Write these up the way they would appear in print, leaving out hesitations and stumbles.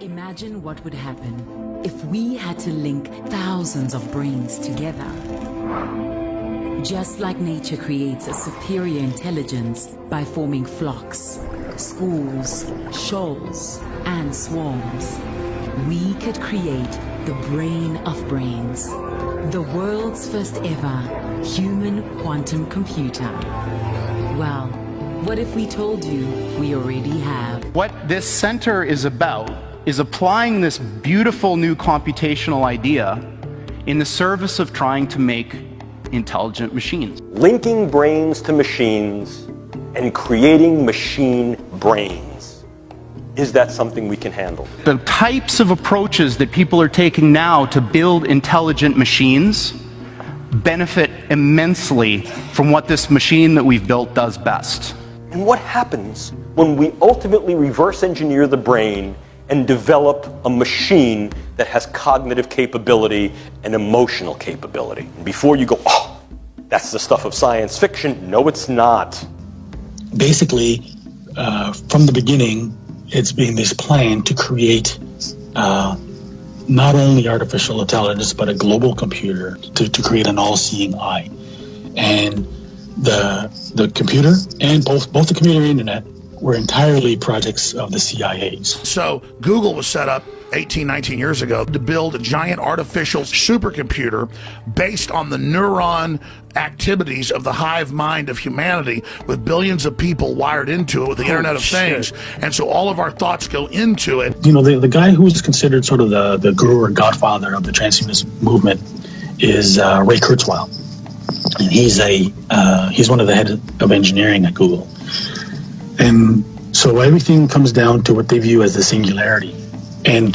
Imagine what would happen if we had to link thousands of brains together. Just like nature creates a superior intelligence by forming flocks, schools, shoals, and swarms, we could create the brain of brains, the world's first ever human quantum computer. Well, what if we told you we already have? What this center is about is applying this beautiful new computational idea in the service of trying to make intelligent machines. Linking brains to machines and creating machine brains. Is that something we can handle? The types of approaches that people are taking now to build intelligent machines benefit immensely from what this machine that we've built does best. And what happens when we ultimately reverse engineer the brain and develop a machine that has cognitive capability and emotional capability? And before you go, oh, that's the stuff of science fiction. No, it's not. Basically, from the beginning, it's been this plan to create not only artificial intelligence, but a global computer to create an all-seeing eye. And the computer and both the computer and internet were entirely projects of the CIA's. So Google was set up 18, 19 years ago to build a giant artificial supercomputer based on the neuron activities of the hive mind of humanity, with billions of people wired into it with the Internet of Things. And so all of our thoughts go into it. You know, the guy who's considered sort of the guru or godfather of the transhumanist movement is Ray Kurzweil. And he's one of the heads of engineering at Google. And so everything comes down to what they view as the singularity. And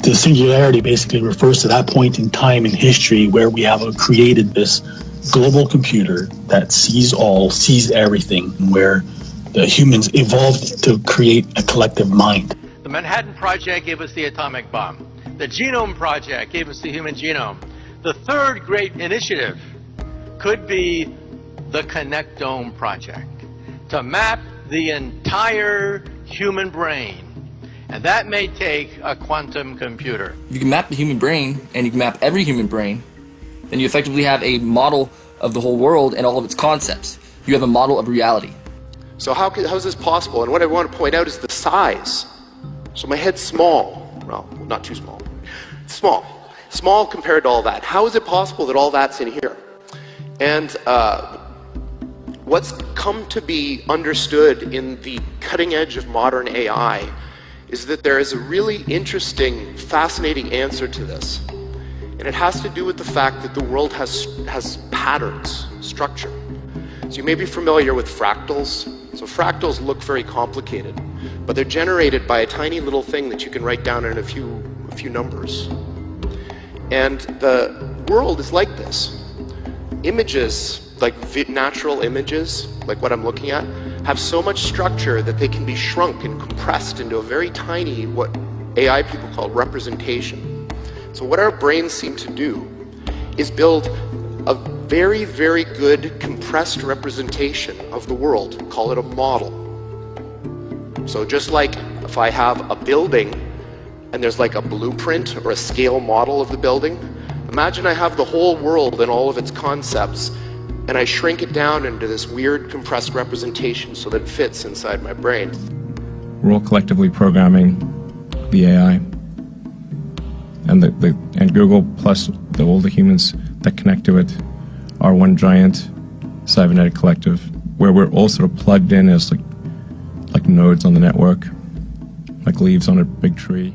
the singularity basically refers to that point in time in history where we have created this global computer that sees all, sees everything, where the humans evolved to create a collective mind. The Manhattan Project gave us the atomic bomb. The Genome Project gave us the human genome. The third great initiative could be the Connectome Project, to map the entire human brain. And that may take a quantum computer. If you can map the human brain, and you can map every human brain, then you effectively have a model of the whole world and all of its concepts. You have a model of reality. So how is this possible? And what I want to point out is the size. So my head's small. Well, not too small. Small. Small compared to all that. How is it possible that all that's in here? And what's come to be understood in the cutting edge of modern AI is that there is a really interesting, fascinating answer to this. And it has to do with the fact that the world has patterns, structure. So you may be familiar with fractals. So fractals look very complicated, but they're generated by a tiny little thing that you can write down in a few numbers. And the world is like this. Images, like natural images, like what I'm looking at, have so much structure that they can be shrunk and compressed into a very tiny, what AI people call representation. So what our brains seem to do is build a very, very good compressed representation of the world, call it a model. So just like if I have a building and there's like a blueprint or a scale model of the building, imagine I have the whole world and all of its concepts, and I shrink it down into this weird compressed representation so that it fits inside my brain. We're all collectively programming the AI, and Google plus all the humans that connect to it are one giant cybernetic collective where we're all sort of plugged in as like nodes on the network, like leaves on a big tree.